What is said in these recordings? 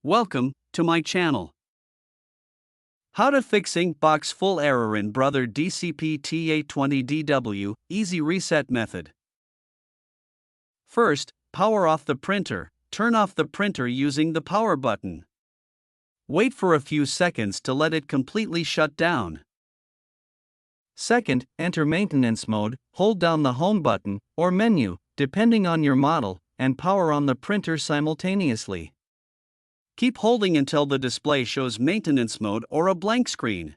Welcome to my channel. How to fix ink box full error in Brother DCP-T820DW, easy reset method. First, power off the printer. Turn off the printer using the power button. Wait for a few seconds to let it completely shut down. Second, enter maintenance mode, hold down the home button, or menu, depending on your model, and power on the printer simultaneously. Keep holding until the display shows maintenance mode or a blank screen.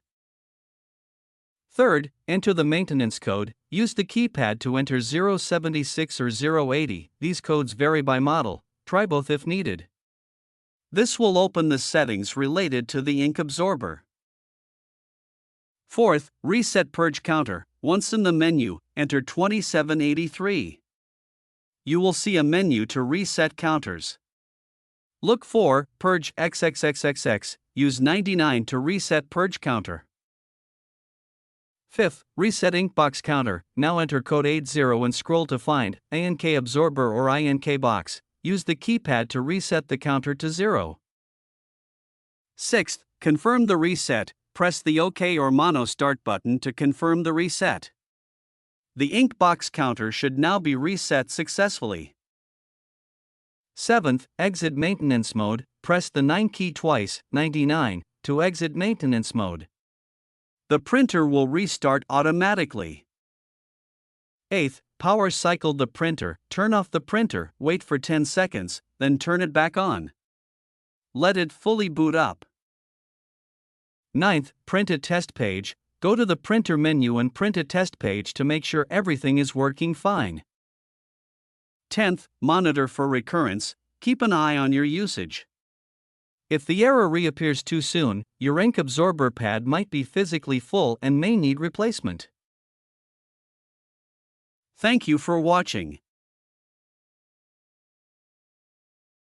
Third, enter the maintenance code. Use the keypad to enter 076 or 080. These codes vary by model. Try both if needed. This will open the settings related to the ink absorber. Fourth, reset purge counter. Once in the menu, enter 2783. You will see a menu to reset counters. Look for Purge XXXXX, use 99 to reset purge counter. Fifth, reset ink box counter. Now enter code 80 and scroll to find INK absorber or INK box. Use the keypad to reset the counter to 0. Sixth, confirm the reset. Press the OK or Mono Start button to confirm the reset. The ink box counter should now be reset successfully. Seventh, exit maintenance mode. Press the 9 key twice, 99, to exit maintenance mode. The printer will restart automatically. Eighth, power cycle the printer. Turn off the printer, wait for 10 seconds, then turn it back on. Let it fully boot up. Ninth, print a test page. Go to the printer menu and print a test page to make sure everything is working fine. 10th, monitor for recurrence. Keep an eye on your usage. If the error reappears too soon, your ink absorber pad might be physically full and may need replacement. Thank you for watching.